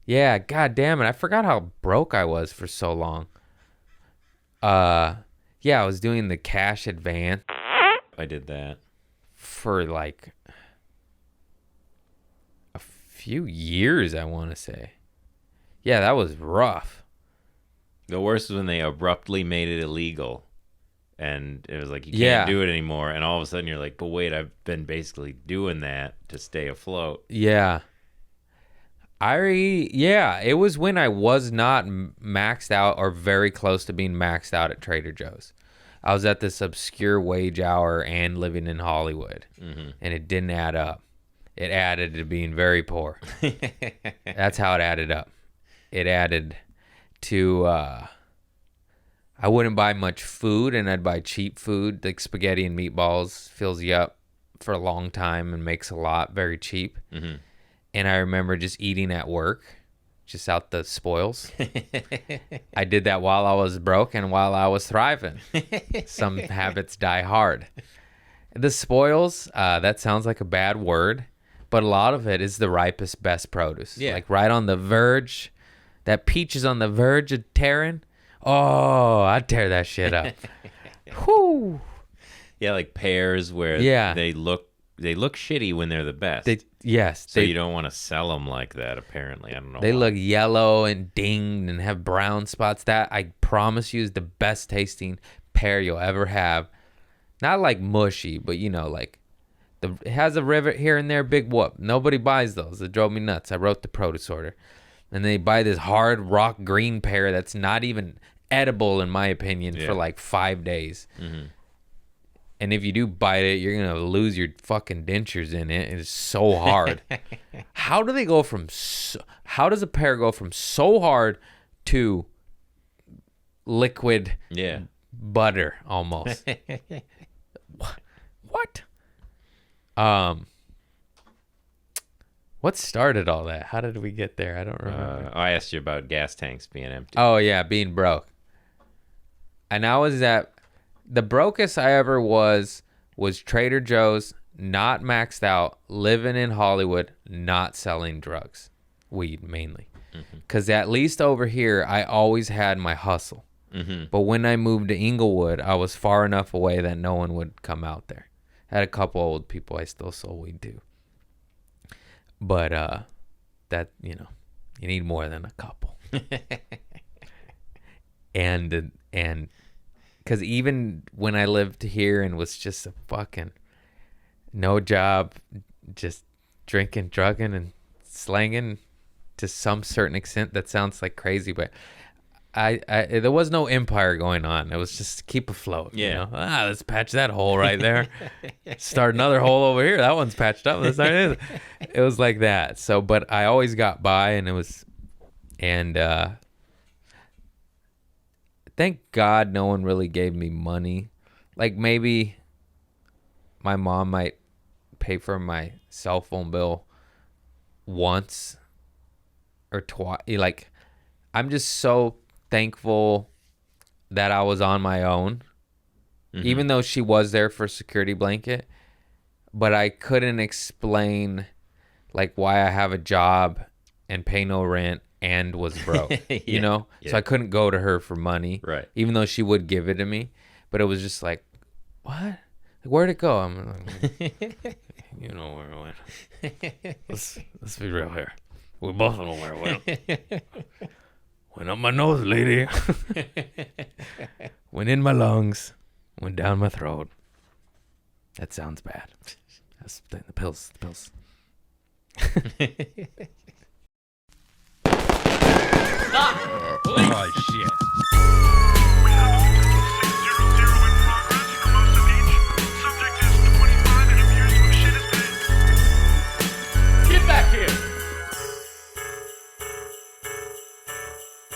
Yeah, god damn it. I forgot how broke I was for so long. Yeah, I was doing the cash advance I did that. for like a few years, I want to say. Yeah, that was rough. The worst was when they abruptly made it illegal. And it was like, you Yeah. can't do it anymore. And all of a sudden you're like, but wait, I've been basically doing that to stay afloat. Yeah. Yeah, it was when I was not maxed out or very close to being maxed out at Trader Joe's. I was at this obscure wage hour and living in Hollywood, and it didn't add up. It added to being very poor. That's how it added up. It added to I wouldn't buy much food, and I'd buy cheap food like spaghetti and meatballs. Fills you up for a long time and makes a lot very cheap. Mm-hmm. And I remember just eating at work, just out the spoils. I did that while I was broke and while I was thriving. Some habits die hard. The spoils, that sounds like a bad word, but a lot of it is the ripest, best produce. Yeah. Like right on the verge. That peach is on the verge of tearing. Oh, I'd tear that shit up. Whoo. Yeah, like pears where Yeah. they look shitty when they're the best. Yes. So you don't want to sell them like that, apparently. I don't know They why. look yellow and dinged and have brown spots. That, I promise you, is the best tasting pear you'll ever have. Not like mushy, but like it has a rivet here and there, big whoop. Nobody buys those. It drove me nuts. I wrote the produce order. And they buy this hard rock green pear that's not even edible, in my opinion, for like 5 days. Mm-hmm. And if you do bite it, you're going to lose your fucking dentures in it. It's so hard. How does a pear go from so hard to liquid butter almost? What? What started all that? How did we get there? I don't remember. I asked you about gas tanks being empty. Oh, yeah, being broke. And I was at the brokest I ever was Trader Joe's, not maxed out, living in Hollywood, not selling drugs, weed mainly. Because at least over here, I always had my hustle. Mm-hmm. But when I moved to Inglewood, I was far enough away that no one would come out there. I had a couple old people I still sold weed to. But that, you need more than a couple. and because even when I lived here and was just a fucking no job, just drinking, drugging, and slanging to some certain extent, that sounds like crazy, but I there was no empire going on. It was just keep afloat. Yeah. Let's patch that hole right there. Start another hole over here. That one's patched up. Let's start it. It was like that. So, but I always got by, and thank God no one really gave me money. Like maybe my mom might pay for my cell phone bill once or twice. Like, I'm just so thankful that I was on my own, even though she was there for a security blanket, but I couldn't explain like why I have a job and pay no rent and was broke, Yeah. So I couldn't go to her for money, Right. even though she would give it to me, but it was just like, what? Like, where'd it go? I'm like, you know where it went. Let's be real here. We both know where it went. Went up my nose, lady. Went in my lungs. Went down my throat. That sounds bad. That's the pills. The pills. Oh, shit.